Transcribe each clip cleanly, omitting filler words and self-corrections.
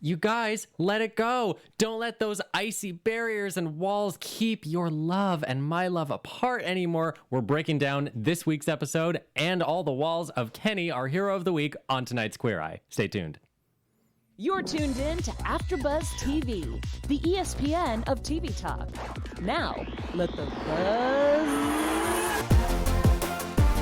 You guys, let it go. Don't let those icy barriers and walls keep your love and my love apart anymore. We're breaking down this week's episode and all the walls of Kenny, our hero of the week, on tonight's Queer Eye. Stay tuned. You're tuned in to AfterBuzz TV, the ESPN of TV talk. Now, let the buzz...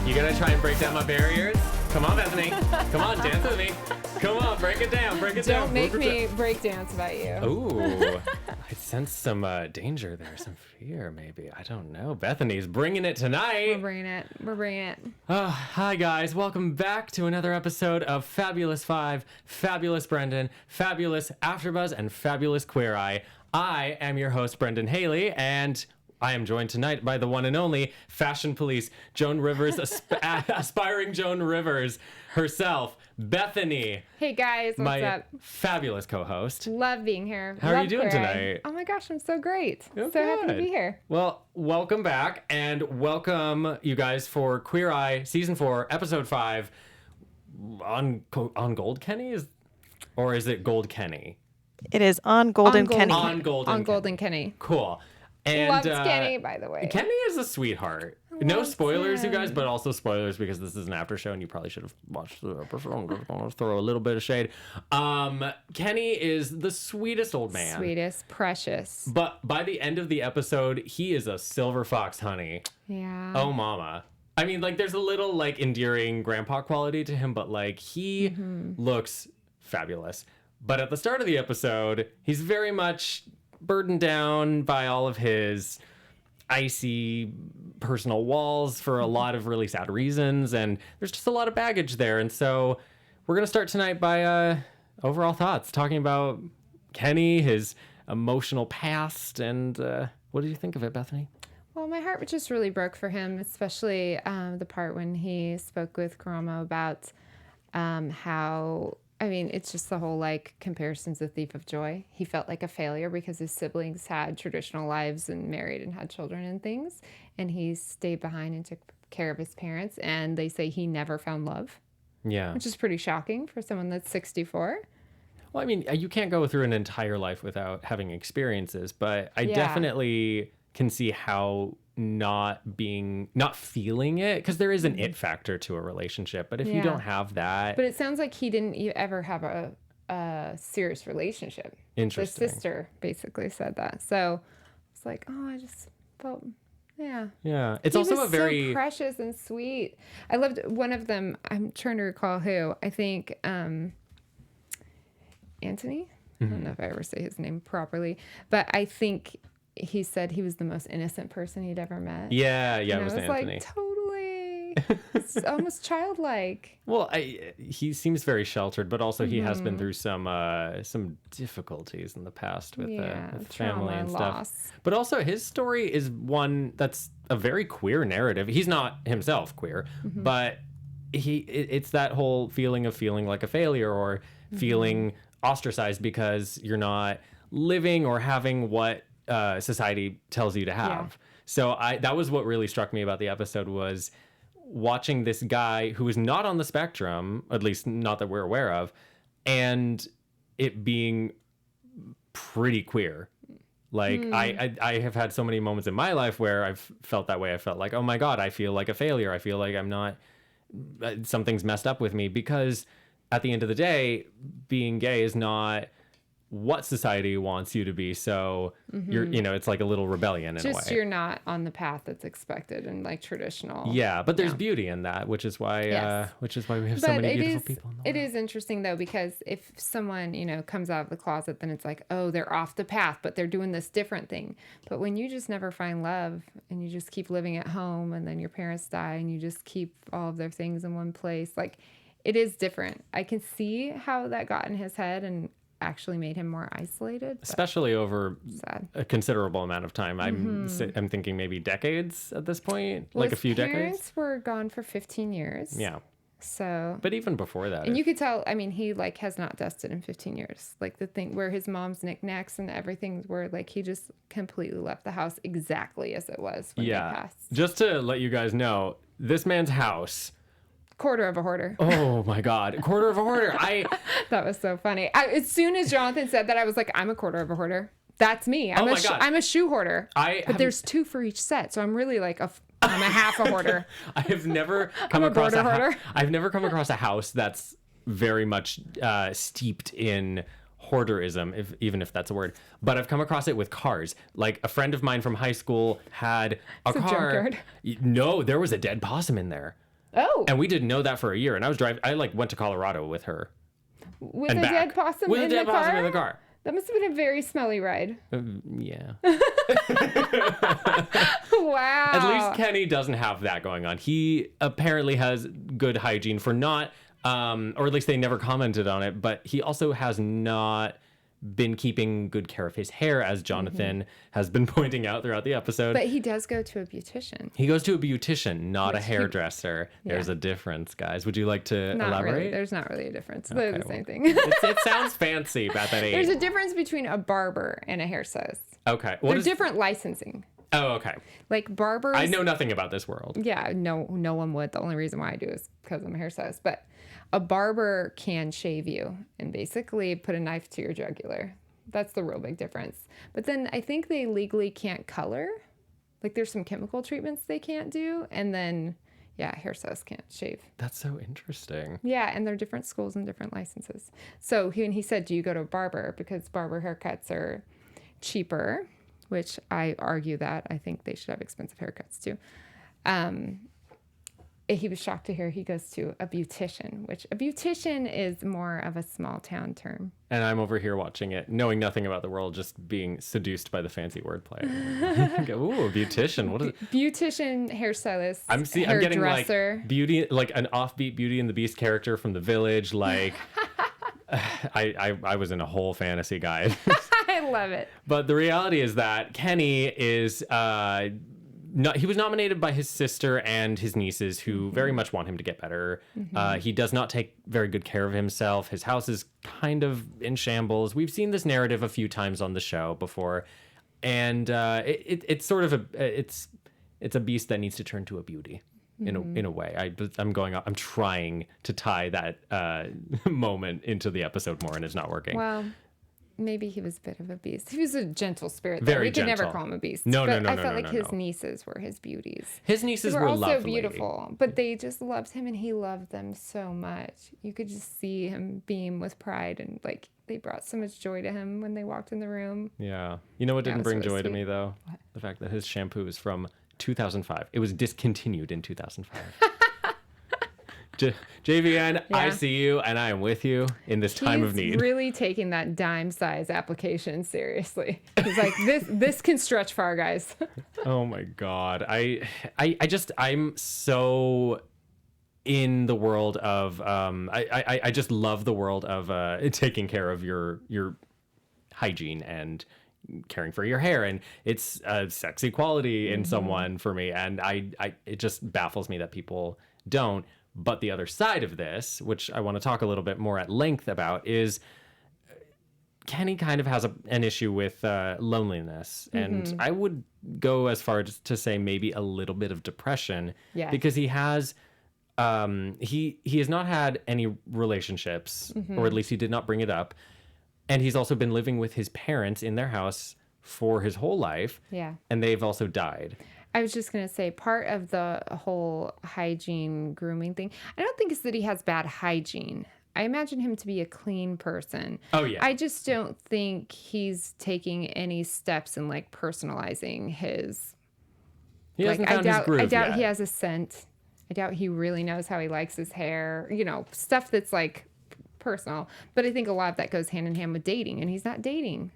You gonna try and break down my barriers? Come on, Bethany. Come on, dance with me. Come on, break it down, break it down. Don't make me break dance about you. Ooh, I sense some danger there, some fear maybe. I don't know. Bethany's bringing it tonight. We're bringing it. Hi, guys. Welcome back to another episode of Fabulous Five, Fabulous Brendan, Fabulous AfterBuzz, and Fabulous Queer Eye. I am your host, Brendan Haley, and I am joined tonight by the one and only Fashion Police, Joan Rivers, aspiring Joan Rivers herself, Bethany. Hey guys, what's up? Fabulous co-host. Love being here. How are you doing tonight? Oh my gosh, I'm so great. Oh, so happy to be here. Well, welcome back, and welcome you guys for Queer Eye Season 4, Episode 5 on Gold Kenny? Or is it Gold Kenny? It is on Golden Kenny. On Golden Kenny. Cool. And loves Kenny, by the way. Kenny is a sweetheart. No spoilers, you guys, but also spoilers because this is an after show and you probably should have watched the episode. I'm just going to throw a little bit of shade. Kenny is the sweetest old man. Sweetest, precious. But by the end of the episode, he is a silver fox, honey. Yeah. Oh, mama. I mean, like, there's a little, like, endearing grandpa quality to him, but, like, he looks fabulous. But at the start of the episode, he's very much burdened down by all of his icy personal walls for a lot of really sad reasons, and there's just a lot of baggage there. And so we're gonna start tonight by overall thoughts, talking about Kenny, his emotional past, and what did you think of it, Bethany? Well, my heart just really broke for him, especially the part when he spoke with Karamo about how, I mean, it's just the whole, like, comparison's a thief of joy. He felt like a failure because his siblings had traditional lives and married and had children and things. And he stayed behind and took care of his parents. And they say he never found love. Yeah. Which is pretty shocking for someone that's 64. Well, I mean, you can't go through an entire life without having experiences. But I definitely can see how not feeling it, because there is an it factor to a relationship, but if you don't have that. But it sounds like he didn't ever have a serious relationship. Interesting. The sister basically said that, so it's like, oh, I just felt it's he also was a very so precious and sweet. I loved one of them. I'm trying to recall who. I think Antoni. I don't know if I ever say his name properly, but I think he said he was the most innocent person he'd ever met. Yeah, and it was Antoni. Like, totally. It's almost childlike. Well, he seems very sheltered, but also he has been through some difficulties in the past with family and stuff. Loss. But also his story is one that's a very queer narrative. He's not himself queer, but it's that whole feeling of feeling like a failure or feeling ostracized because you're not living or having what society tells you to have. So that was what really struck me about the episode, was watching this guy who is not on the spectrum, at least not that we're aware of, and it being pretty queer. Like I have had so many moments in my life where I've felt that way. I felt like, oh my God, I feel like a failure. I feel like I'm not, something's messed up with me, because at the end of the day, being gay is not what society wants you to be. So it's like a little rebellion in a way. Just you're not on the path that's expected and like traditional. Yeah, but there's beauty in that, which is why we have so many beautiful people in the world. It is interesting though, because if someone, comes out of the closet, then it's like, oh, they're off the path, but they're doing this different thing. But when you just never find love and you just keep living at home, and then your parents die and you just keep all of their things in one place, like, it is different. I can see how that got in his head and actually made him more isolated, especially over a considerable amount of time. I'm thinking maybe decades at this point, like a few decades. His parents were gone for 15 years. Yeah. So, but even before that, and you could tell. I mean, he like has not dusted in 15 years. Like the thing where his mom's knickknacks and everything, where like he just completely left the house exactly as it was when they passed. Just to let you guys know, this man's house Quarter of a hoarder. Oh my God. Quarter of a hoarder. That was so funny. As soon as Jonathan said that, I was like, I'm a quarter of a hoarder. That's me. I'm a shoe hoarder. But there's 2 for each set. So I'm really like I'm a half a hoarder. I've never come across I've never come across a house that's very much steeped in hoarderism, even if that's a word. But I've come across it with cars. Like a friend of mine from high school had a car. No, there was a dead possum in there. Oh. And we didn't know that for a year. And I went to Colorado with her. With a dead possum in the car? With a dead possum in the car. That must have been a very smelly ride. Yeah. Wow. At least Kenny doesn't have that going on. He apparently has good hygiene for not, or at least they never commented on it, but he also has not been keeping good care of his hair, as Jonathan has been pointing out throughout the episode. But he does go to a beautician. He goes to a beautician, not a hairdresser. There's a difference, guys. Would you like to elaborate? Really. There's not really a difference. They're the same thing. It sounds fancy, Bethany. There's a difference between a barber and a hairstylist. Okay. They're different licensing. Oh, okay. Like barbers. I know nothing about this world. Yeah, no one would. The only reason why I do is because I'm a hairstylist. But a barber can shave you and basically put a knife to your jugular. That's the real big difference. But then I think they legally can't color. Like there's some chemical treatments they can't do. And then, hairstylists can't shave. That's so interesting. Yeah, and they're different schools and different licenses. So he said, do you go to a barber? Because barber haircuts are cheaper, which I argue that. I think they should have expensive haircuts too. He was shocked to hear he goes to a beautician, which a beautician is more of a small town term. And I'm over here watching it, knowing nothing about the world, just being seduced by the fancy wordplay. Ooh, beautician. What is it? Beautician, hairstylist, I'm getting like beauty, like an offbeat Beauty and the Beast character from The Village. Like I was in a whole fantasy guide. I love it. But the reality is that Kenny is he was nominated by his sister and his nieces, who very much want him to get better. He does not take very good care of himself. His house is kind of in shambles. We've seen this narrative a few times on the show before, and it's sort of it's a beast that needs to turn to a beauty in a way. I'm trying to tie that moment into the episode more, and it's not working. Well, maybe he was a bit of a beast. He was a gentle spirit. Very we could gentle. never call him a beast. No. I felt like his nieces were his beauties. His nieces were also lovely. beautiful, but they just loved him, and he loved them so much. You could just see him beam with pride, and like they brought so much joy to him when they walked in the room. Yeah. You know what didn't bring really joy to sweet. me though? What? The fact that his shampoo is from 2005. It was discontinued in 2005. JVN, I see you, and I am with you in this time of need. He's really taking that dime size application seriously. He's like, this can stretch far, guys. Oh my God. I'm so in the world of, I just love the world of taking care of your hygiene and caring for your hair, and it's a sexy quality in someone for me, and it just baffles me that people don't. But the other side of this, which I want to talk a little bit more at length about, is Kenny kind of has an issue with loneliness. And I would go as far as to say maybe a little bit of depression. Yeah. Because he has he has not had any relationships, or at least he did not bring it up. And he's also been living with his parents in their house for his whole life. Yeah. And they've also died. I was just going to say, part of the whole hygiene grooming thing, I don't think it's that he has bad hygiene. I imagine him to be a clean person. Oh, yeah. I just don't think he's taking any steps in like personalizing his. He hasn't found his groove I doubt yet. he has a scent. I doubt he really knows how he likes his hair. You know, stuff that's like personal. But I think a lot of that goes hand in hand with dating, and he's not dating.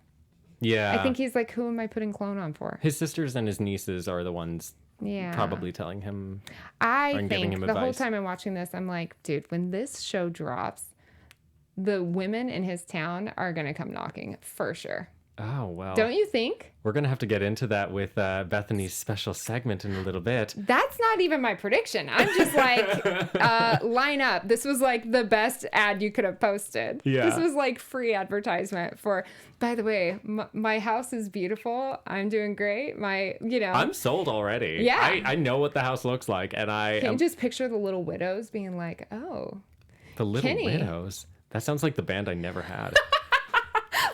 Yeah. I think he's like, who am I putting cologne on for? His sisters and his nieces are the ones probably telling him. I giving think him the whole advice. time I'm watching this, I'm like, dude, when this show drops, the women in his town are going to come knocking for sure. Oh, well. Don't you think? We're going to have to get into that with Bethanie's special segment in a little bit. That's not even my prediction. I'm just like, line up. This was like the best ad you could have posted. Yeah. This was like free advertisement for, by the way, my house is beautiful. I'm doing great. I'm sold already. Yeah. I know what the house looks like, and Can you just picture the Little Widows being like, oh. The Little Kenny. Widows. That sounds like the band I never had.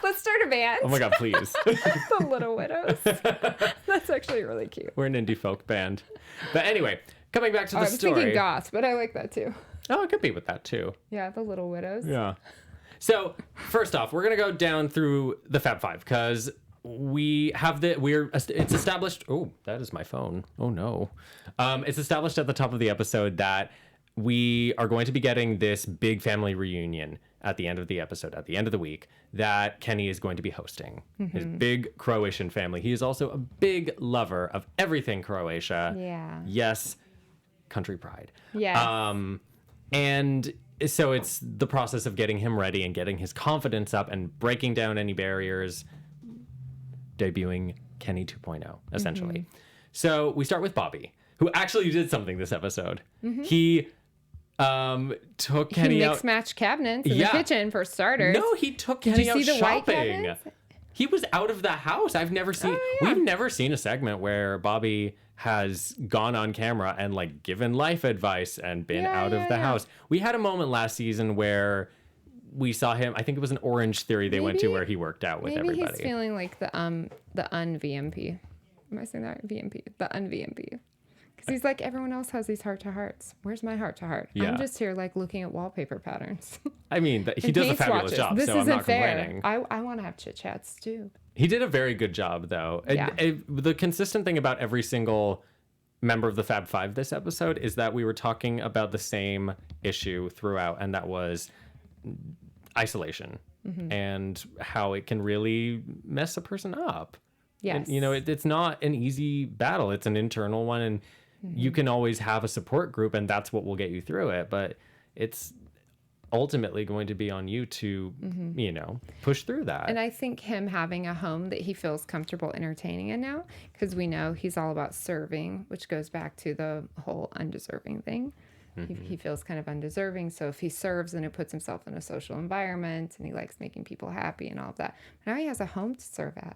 Let's start a band. Oh my God, please. The Little Widows. That's actually really cute. We're an indie folk band. But anyway, coming back to the I was story. thinking goth, but I like that too. Oh, it could be with that too. Yeah, the Little Widows. Yeah. So first off, we're gonna go down through the Fab Five because it's established. Oh, that is my phone. Oh no. It's established at the top of the episode that we are going to be getting this big family reunion at the end of the episode, at the end of the week, that Kenny is going to be hosting. His big Croatian family. He is also a big lover of everything Croatia. Yeah. Yes, country pride. Yes. And so it's the process of getting him ready and getting his confidence up and breaking down any barriers, debuting Kenny 2.0, essentially. So we start with Bobby, who actually did something this episode. He took Kenny out. He mix-match cabinets in the kitchen for starters. No, he took Kenny out see the white shopping. cabinets? He was out of the house. I've never seen. We've never seen a segment where Bobby has gone on camera and like given life advice and been out of the house. We had a moment last season where we saw him. I think it was an Orange Theory they went to where he worked out with everybody. Maybe he's feeling like the un-VMP. Am I saying that? VMP. The un-VMP. Because he's like, everyone else has these heart-to-hearts. Where's my heart-to-heart? Yeah. I'm just here like looking at wallpaper patterns. I mean, he And does a paint fabulous swatches. job, This so I'm isn't not fair. complaining. I want to have chit-chats too. He did a very good job, though. Yeah. The consistent thing about every single member of the Fab Five this episode is that we were talking about the same issue throughout, and that was isolation and how it can really mess a person up. Yes. And, it's not an easy battle. It's an internal one, and you can always have a support group, and that's what will get you through it. But it's ultimately going to be on you to, push through that. And I think him having a home that he feels comfortable entertaining in now, because we know he's all about serving, which goes back to the whole undeserving thing. He feels kind of undeserving. So if he serves, then it puts himself in a social environment and he likes making people happy and all of that. But now he has a home to serve at.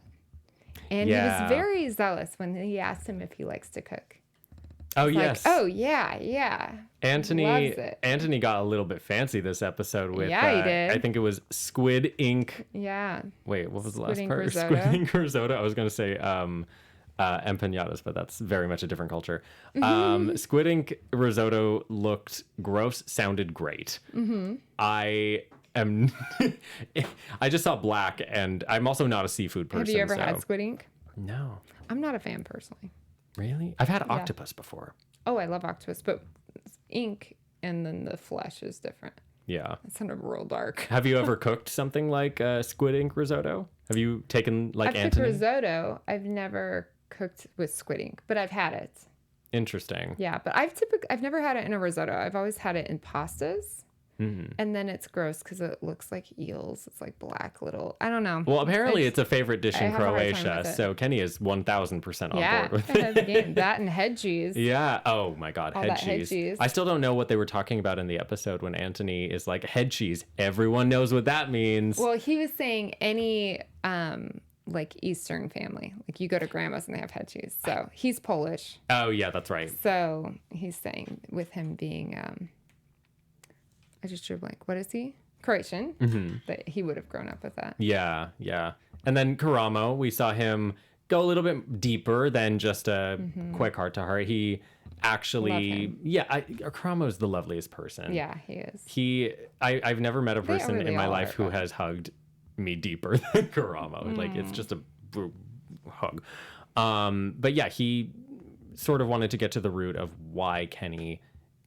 And he was very zealous when he asked him if he likes to cook. Oh, Like, yes. oh, yeah. Antoni Loves it. Antoni got a little bit fancy this episode with, Yeah, he did. I think it was Squid Ink. Yeah. Wait, what was the Squid last ink part? risotto. Squid Ink risotto. I was going to say empanadas, but that's very much a different culture. Squid Ink risotto looked gross, sounded great. I just saw black, and I'm also not a seafood person. Have you ever so. had squid ink? No. I'm not a fan personally. Really? I've had octopus before. Oh, I love octopus, but ink and then the flesh is different. Yeah. It sounded real dark. Have you ever cooked something like Squid Ink risotto? Have you taken like I've cooked Antoni? risotto. I've never cooked with squid ink, but I've had it. Interesting. Yeah, but I've never had it in a risotto. I've always had it in pastas. And then it's gross because it looks like eels. It's like black little, I don't know. Well, apparently it's a favorite dish I in have a hard time Croatia, with it. so Kenny is 1,000% on Yeah, board with I have the it. game. That and head cheese. Yeah. Oh my God, All head that head cheese. cheese. I still don't know what they were talking about in the episode when Antoni is like, head cheese. Everyone knows what that means. Well, he was saying any like Eastern family, like you go to grandma's and they have head cheese. So he's Polish. Oh yeah, that's right. So he's saying with him being, I just drew a blank. What is he? Croatian. That he would have grown up with that. Yeah, yeah. And then Karamo, we saw him go a little bit deeper than just a quick heart to heart. He actually, Karamo's the loveliest person. Yeah, he is. I've never met a person really in my all life are, who but- has hugged me deeper than Karamo. Like it's just a hug. But yeah, he sort of wanted to get to the root of why Kenny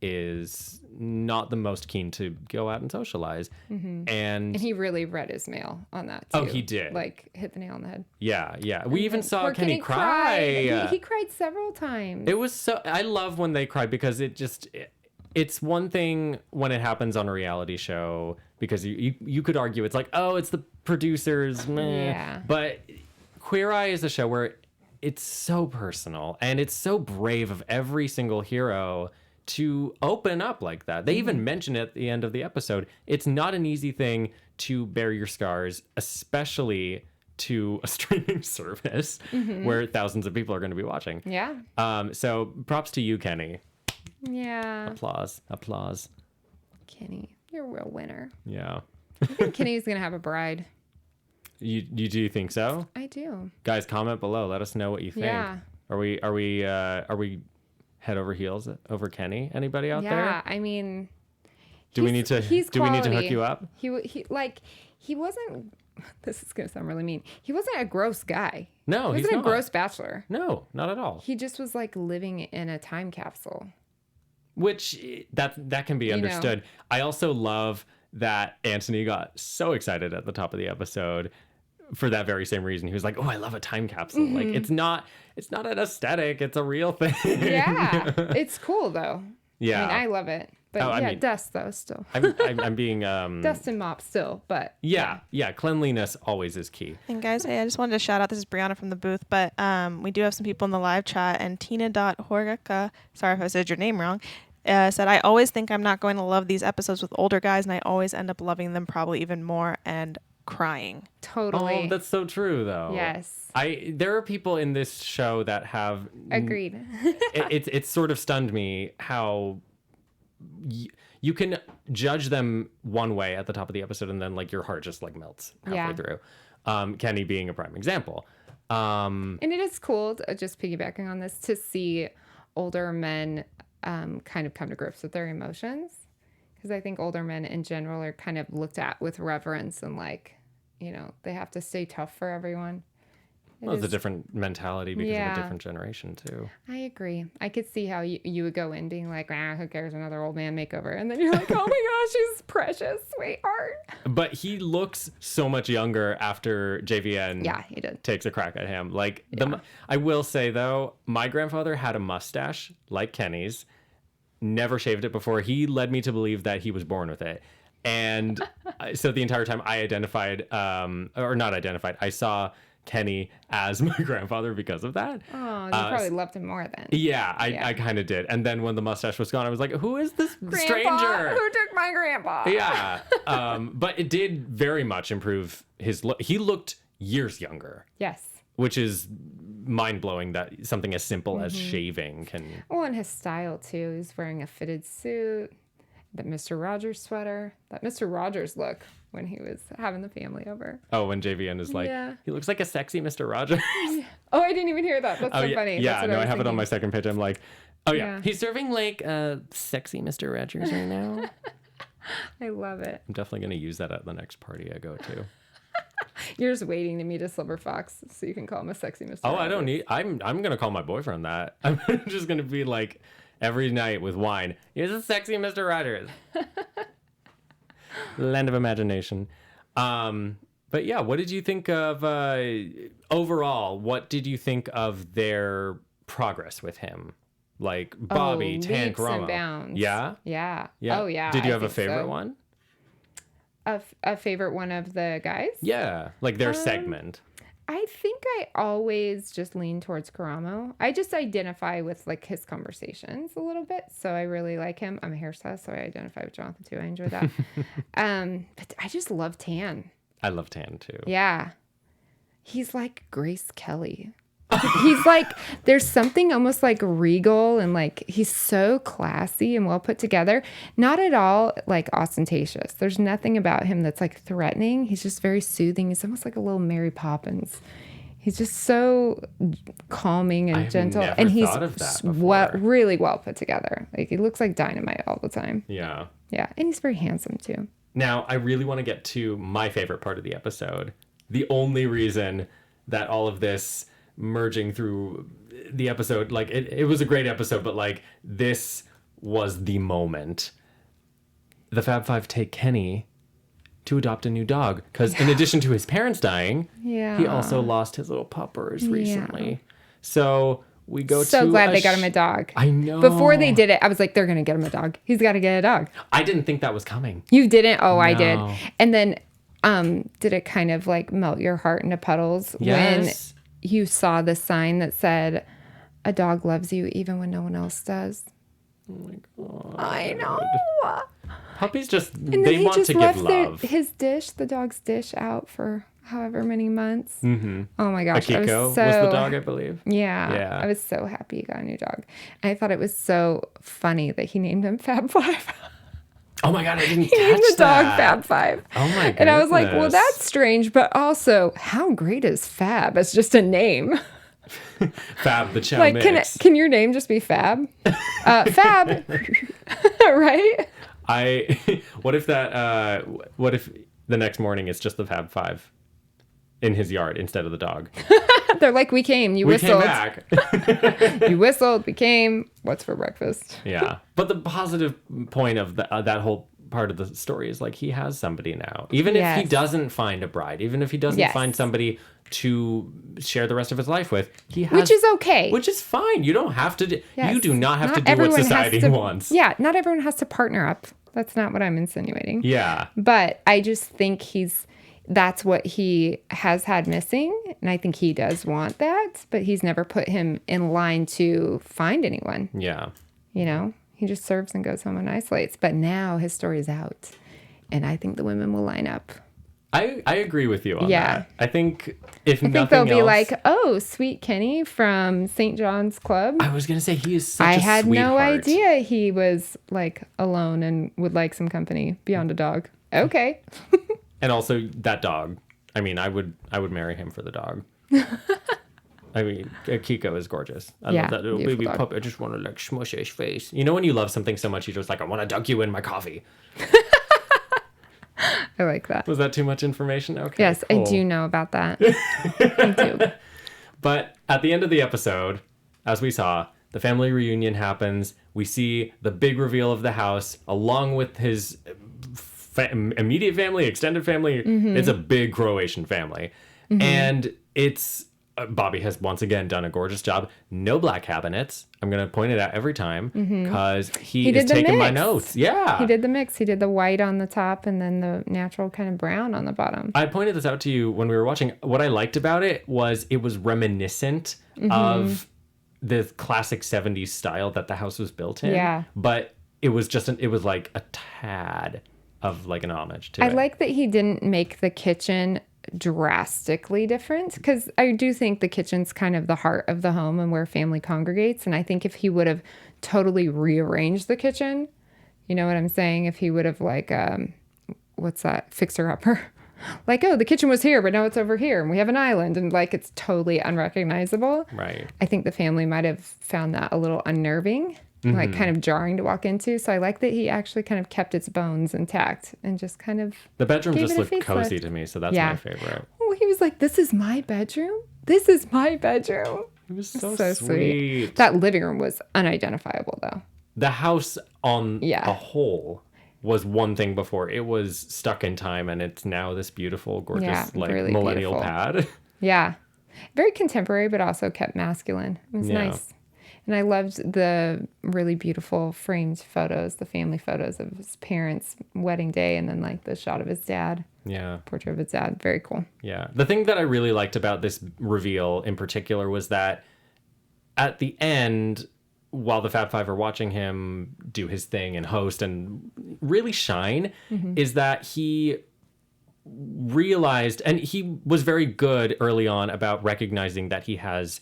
is not the most keen to go out and socialize. And he really read his mail on that too. Oh, he did. Like hit the nail on the head. yeah. We even saw Poor Kenny cry. He cried several times. It was so, I love when they cry because it's one thing when it happens on a reality show because you could argue it's like, oh, it's the producers, meh. Yeah. But Queer Eye is a show where it's so personal and it's so brave of every single hero to open up like that. They even mention it at the end of the episode. It's not an easy thing to bear your scars, especially to a streaming service where thousands of people are going to be watching. Yeah. So props to you, Kenny. Yeah. Applause. Kenny, you're a real winner. Yeah. I think Kenny's going to have a bride. You do think so? I do. Guys, comment below. Let us know what you think. Yeah. Are we head over heels over Kenny? Anybody out there? Yeah, I mean, Do we need to hook you up? He wasn't. This is gonna sound really mean. He wasn't a gross guy. No, he he's wasn't not. a gross bachelor. No, not at all. He just was like living in a time capsule. Which that can be understood. I also love that Antoni got so excited at the top of the episode for that very same reason. He was like, "Oh, I love a time capsule. Like it's not an aesthetic, it's a real thing." Yeah, it's cool though. Yeah, I mean, I love it. But I mean, dust though still. I'm being Dust and mop still, but yeah, cleanliness always is key. And guys, I just wanted to shout out, this is Brianna from the booth, but we do have some people in the live chat, and Tina.Horgaka, sorry if I said your name wrong, said, I always think I'm not going to love these episodes with older guys, and I always end up loving them probably even more and crying. Totally. Oh, that's so true though. Yes. There are people in this show that have Agreed. It's sort of stunned me how you can judge them one way at the top of the episode and then like your heart just like melts halfway through. Kenny being a prime example. And it is cool, just piggybacking on this, to see older men kind of come to grips with their emotions. Because I think older men in general are kind of looked at with reverence and like, they have to stay tough for everyone. Well, it's a different mentality because of a different generation too. I agree. I could see how you would go in being like, who cares, another old man makeover. And then you're like, oh my gosh, she's precious, sweetheart. But he looks so much younger after JVN he did. takes a crack at him. Like I will say though, my grandfather had a mustache like Kenny's, never shaved it before. He led me to believe that he was born with it. And so the entire time I I saw Kenny as my grandfather because of that. Oh, you probably loved him more then. Yeah, I kind of did. And then when the mustache was gone, I was like, who is this stranger? Who took my grandpa? Yeah. But it did very much improve his look. He looked years younger. Yes. Which is mind-blowing that something as simple as shaving can... Oh, and his style, too. He's wearing a fitted suit, that Mr. Rogers sweater, that Mr. Rogers look when he was having the family over. Oh, when JVN is like, he looks like a sexy Mr. Rogers. Oh, I didn't even hear that. That's so funny. Yeah, I have thinking. it on my second page. I'm like, he's serving like sexy Mr. Rogers right now. I love it. I'm definitely going to use that at the next party I go to. You're just waiting to meet a silver fox so you can call him a sexy Mr. Oh, Rogers. I don't need... I'm going to call my boyfriend that. I'm just going to be like, every night with wine, here's a sexy Mr. Rogers. Land of imagination. But yeah, what did you think of... overall, what did you think of their progress with him? Like Bobby, Tan, leaps Karamo. and bounds. Yeah? Yeah. Yeah. Oh, yeah. Did you I have a think favorite so. one? A favorite one of the guys? Yeah, like their segment. I think I always just lean towards Karamo. I just identify with like his conversations a little bit. So I really like him. I'm a hairstylist, so I identify with Jonathan too. I enjoy that. But I just love Tan. I love Tan too. Yeah. He's like Grace Kelly. He's like, there's something almost like regal and like he's so classy and well put together. Not at all like ostentatious. There's nothing about him that's like threatening. He's just very soothing. He's almost like a little Mary Poppins. He's just so calming and gentle. And he's really well put together. Like he looks like dynamite all the time. Yeah. Yeah. And he's very handsome too. Now, I really want to get to my favorite part of the episode. The only reason that all of this merging through the episode, like it was a great episode, but like this was the moment. The Fab Five take Kenny to adopt a new dog because in addition to his parents dying, he also lost his little puppers recently. So we go to So glad they got him a dog. I know. Before they did it, I was like, they're going to get him a dog. He's got to get a dog. I didn't think that was coming. You didn't? Oh, I did. No. And then did it kind of like melt your heart into puddles when you saw the sign that said, a dog loves you even when no one else does? Oh my God. I know. Puppies just, And they then he want just to give left love. his dish, the dog's dish, out for however many months. Mm-hmm. Oh my gosh. Akiko was the dog, I believe. Yeah. I was so happy he got a new dog. And I thought it was so funny that he named him Fab Five. Oh my God, I didn't He catch named the that. dog Fab Five. Oh my goodness. And I was like, well, that's strange, but also, how great is Fab as just a name? Fab the chow Like, mix. can your name just be Fab? Fab, right? What if the next morning it's just the Fab Five in his yard instead of the dog? They're like, we came, you We whistled. came back. You whistled, we came. What's for breakfast? Yeah. But the positive point of that whole part of the story is like he has somebody now. Even if he Yes. doesn't find a bride, even if he doesn't Yes. find somebody to share the rest of his life with, he has, Which is okay. Which is fine. You don't have to. Yes. You do not have to do what everyone has society to- wants. Yeah, not everyone has to partner up. That's not what I'm insinuating. Yeah. But I just think that's what he has had missing. And I think he does want that, but he's never put him in line to find anyone. Yeah. You know, he just serves and goes home and isolates. But now his story's out. And I think the women will line up. I agree with you on Yeah. that. I think if I think nothing they'll be else, like, oh, sweet Kenny from St. John's Club. I was gonna say he is such I a had no sweetheart. idea he was like alone and would like some company beyond a dog. Okay. And also that dog. I mean, I would marry him for the dog. I mean, Kiko is gorgeous. I Yeah, love that little beautiful baby dog. puppy. I just want to like smush his face. You know when you love something so much, you're just like, I want to dunk you in my coffee. I like that. Was that too much information? Okay. Yes, cool. I do know about that. I do. But at the end of the episode, as we saw, the family reunion happens. We see the big reveal of the house along with his immediate family, extended family. Mm-hmm. It's a big Croatian family. And it's Bobby has once again done a gorgeous job. No black cabinets. I'm going to point it out every time because he did is the taking my mix. notes. Yeah. He did the mix. He did the white on the top and then the natural kind of brown on the bottom. I pointed this out to you when we were watching. What I liked about it was reminiscent of the classic 70s style that the house was built in. Yeah. But it was just it was like a tad of like an homage to I it. like that he didn't make the kitchen drastically different because I do think the kitchen's kind of the heart of the home and where family congregates. And I think if he would have totally rearranged the kitchen, you know what I'm saying? If he would have like, what's that? Fixer upper. Like, oh, the kitchen was here, but now it's over here and we have an island and like it's totally unrecognizable. Right. I think the family might have found that a little unnerving, like kind of jarring to walk into. So I like that he actually kind of kept its bones intact and just kind of. The bedroom Gave just it a looked facelift. cozy to me, so that's Yeah. my favorite. Oh, he was like, "This is my bedroom. This is my bedroom." It was so, So sweet. That living room was unidentifiable, though. The house on Yeah. a whole was one thing before. It was stuck in time, and it's now this beautiful, gorgeous, Yeah, like really millennial beautiful. pad. Yeah, very contemporary, but also kept masculine. It was Yeah. nice, and I loved the really beautiful framed photos, the family photos of his parents' wedding day, and then like the shot of his dad, Yeah. portrait of his dad. Very cool. Yeah. The thing that I really liked about this reveal in particular was that at the end, while the Fab Five are watching him do his thing and host and really shine, is that he realized, and he was very good early on about recognizing that he has,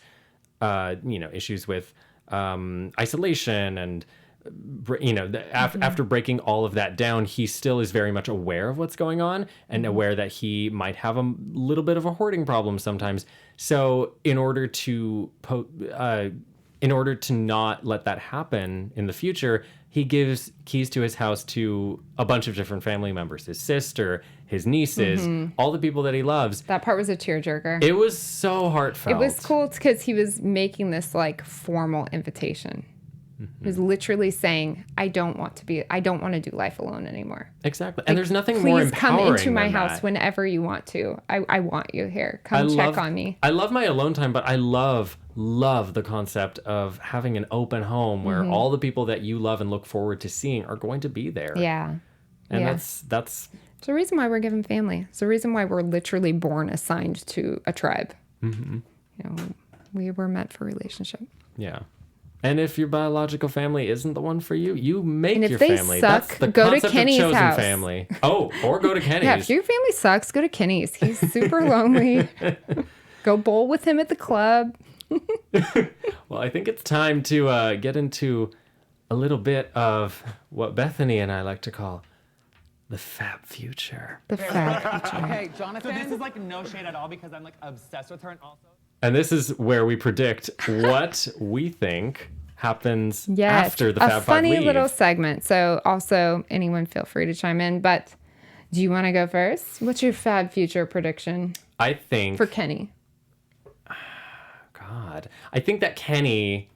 issues with isolation and after breaking all of that down, he still is very much aware of what's going on and aware that he might have a little bit of a hoarding problem sometimes. So in order to not let that happen in the future, he gives keys to his house to a bunch of different family members, his sister, his nieces, all the people that he loves. That part was a tearjerker. It was so heartfelt. It was cool because he was making this like formal invitation. He was literally saying, I don't want to do life alone anymore. Exactly. And there's nothing more Please empowering come into my than house that. whenever you want to. I want you here. Come check on me. I love my alone time, but I love love the concept of having an open home where all the people that you love and look forward to seeing are going to be there. Yeah. And yeah. that's It's the reason why we're given family. It's the reason why we're literally born assigned to a tribe. Mm-hmm. You know, we were meant for relationship. Yeah. And if your biological family isn't the one for you, you make And if your they family. suck, That's the go to concept Kenny's of chosen house. family. Oh, or go to Kenny's. Yeah, if your family sucks, go to Kenny's. He's super lonely. Go bowl with him at the club. Well, I think it's time to get into a little bit of what Bethany and I like to call the Fab Future. The Fab Future. Okay, Jonathan. So this is like no shade at all because I'm like obsessed with her and also. And this is where we predict what we think happens Yes, after the Fab Five funny leave. little segment. So also, anyone feel free to chime in. But do you want to go first? What's your Fab Future prediction I think for Kenny? God, I think that Kenny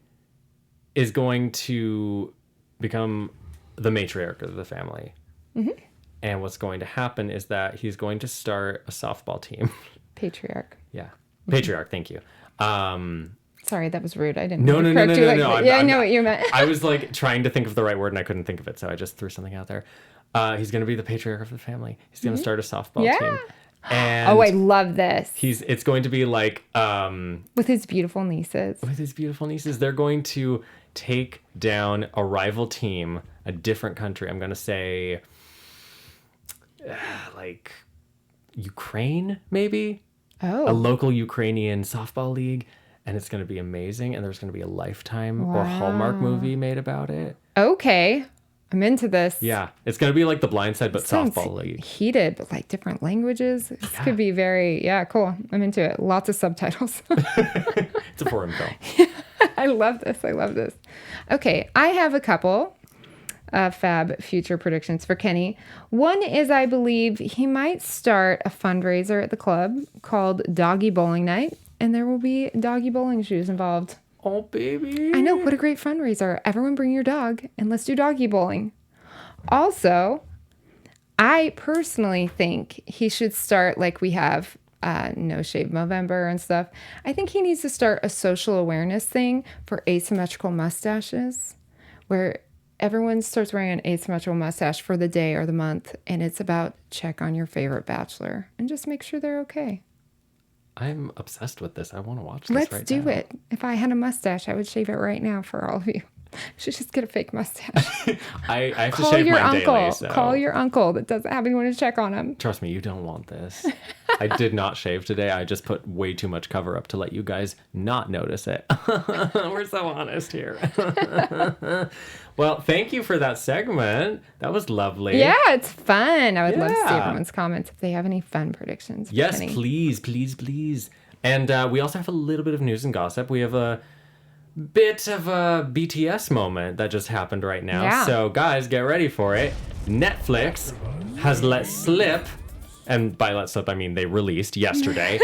is going to become the matriarch of the family. Mm-hmm. And what's going to happen is that he's going to start a softball team. Patriarch. Yeah. Patriarch, thank you. Sorry, that was rude. I didn't No, mean to no, no, correct no, you no, like no. that. Yeah, I know what you meant. I was like trying to think of the right word and I couldn't think of it, so I just threw something out there. He's going to be the patriarch of the family. He's going to start a softball Yeah. team. And Oh, I love this. it's going to be like With his beautiful nieces. with his beautiful nieces, they're going to take down a rival team, a different country. I'm going to say like Ukraine, maybe? A Oh, local Ukrainian softball league, and it's going to be amazing. And there's going to be a Lifetime or Hallmark movie made about it. okay. I'm into this. Yeah, it's going to be like The Blind Side, but Sounds softball league. heated, but like different languages. This could be very, cool. I'm into it. Lots of subtitles. It's a foreign film. I love this. I love this. Okay, I have a couple Fab Future predictions for Kenny. One is I believe he might start a fundraiser at the club called Doggy Bowling Night, and there will be doggy bowling shoes involved. Oh, baby. I know, what a great fundraiser. Everyone bring your dog and let's do doggy bowling. Also, I personally think he should start like we have No Shave November and stuff. I think he needs to start a social awareness thing for asymmetrical mustaches where everyone starts wearing an asymmetrical mustache for the day or the month, and it's about check on your favorite bachelor and just make sure they're okay. I'm obsessed with this. I want to watch this Let's right do now. it. If I had a mustache, I would shave it right now for all of you. I should just get a fake mustache. I have to Call shave your mine uncle. daily, so Call your uncle that doesn't have anyone to check on him. trust me, you don't want this. I did not shave today. I just put way too much cover up to let you guys not notice it. We're so honest here. Well, thank you for that segment. That was lovely. Yeah, it's fun. I would love to see Yeah. everyone's comments if they have any fun predictions. for Yes, Kenny. please, please, please. And we also have a little bit of news and gossip. We have a bit of a BTS moment that just happened right now. Yeah. So, guys, get ready for it. Netflix has let slip, and by let slip, I mean they released yesterday,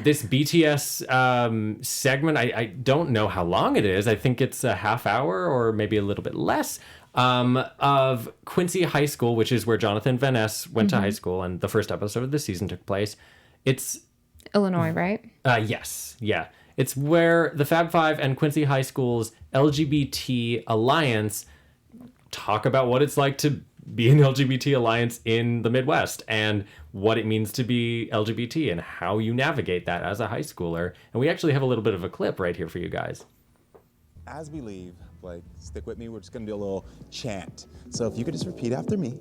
this BTS segment. I don't know how long it is. I think it's a half hour or maybe a little bit less. Of Quincy High School, which is where Jonathan Van Ness went to high school, and the first episode of the season took place. It's Illinois, right? yes, yeah. It's where the Fab Five and Quincy High School's LGBT alliance talk about what it's like to be an LGBT alliance in the Midwest and what it means to be LGBT and how you navigate that as a high schooler. And we actually have a little bit of a clip right here for you guys. As we leave, like, stick with me, we're just gonna do a little chant. So if you could just repeat after me.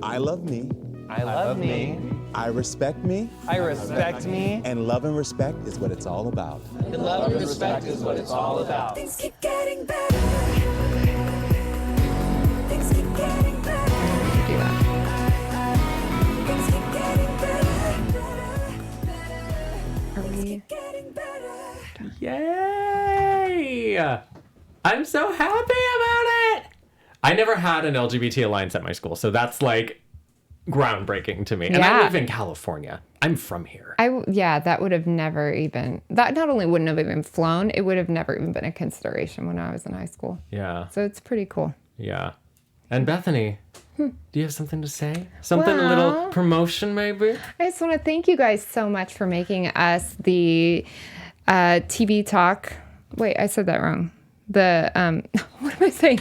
I love me. I love me. I respect me. I respect me. And love and respect is what it's all about. And love and respect is what it's all about. Things keep getting better. Things keep getting better. Do that. Things keep getting better. Are we? Keep getting better. Yay! I'm so happy about it! I never had an LGBT alliance at my school, so that's like groundbreaking to me. And I Yeah. live in California. I'm from here. That would have never even, that not only wouldn't have even flown, it would have never even been a consideration when I was in high school. Yeah. So it's pretty cool. Yeah. And Bethany, do you have something to say? Something, a little Well- promotion maybe? I just want to thank you guys so much for making us the TV Talk. Wait, I said that wrong. The what am I saying?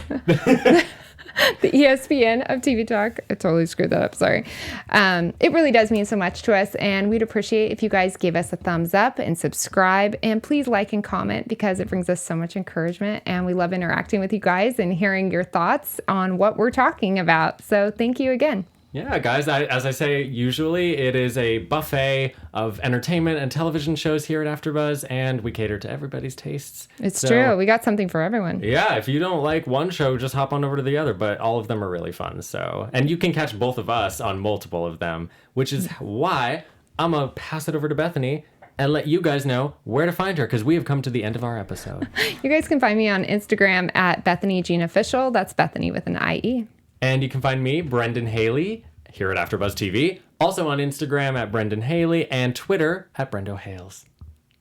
The ESPN of TV Talk. I totally screwed that up. Sorry. It really does mean so much to us, and we'd appreciate if you guys give us a thumbs up and subscribe, and please like and comment because it brings us so much encouragement, and we love interacting with you guys and hearing your thoughts on what we're talking about. So thank you again. Yeah, guys, as I say, usually it is a buffet of entertainment and television shows here at AfterBuzz, and we cater to everybody's tastes. It's true. We got something for everyone. Yeah, if you don't like one show, just hop on over to the other, but all of them are really fun. So, and you can catch both of us on multiple of them, which is why I'm going to pass it over to Bethany and let you guys know where to find her, because we have come to the end of our episode. You guys can find me on Instagram at Bethanie Jean Official. That's Bethany with an IE. And you can find me, Brendan Haley, here at AfterBuzz TV, also on Instagram at Brendan Haley and Twitter at Brendo Hales.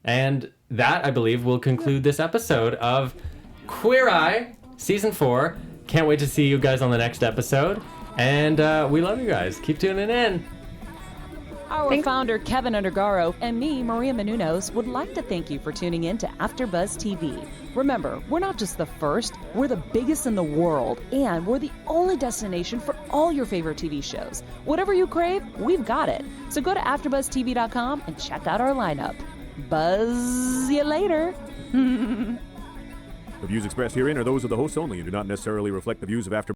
And that, I believe, will conclude this episode of Queer Eye Season 4. Can't wait to see you guys on the next episode. And we love you guys. Keep tuning in. Our founder, Kevin Undergaro, and me, Maria Menounos, would like to thank you for tuning in to AfterBuzz TV. Remember, we're not just the first, we're the biggest in the world, and we're the only destination for all your favorite TV shows. Whatever you crave, we've got it. So go to AfterBuzzTV.com and check out our lineup. Buzz you later. The views expressed herein are those of the hosts only and do not necessarily reflect the views of AfterBuzz.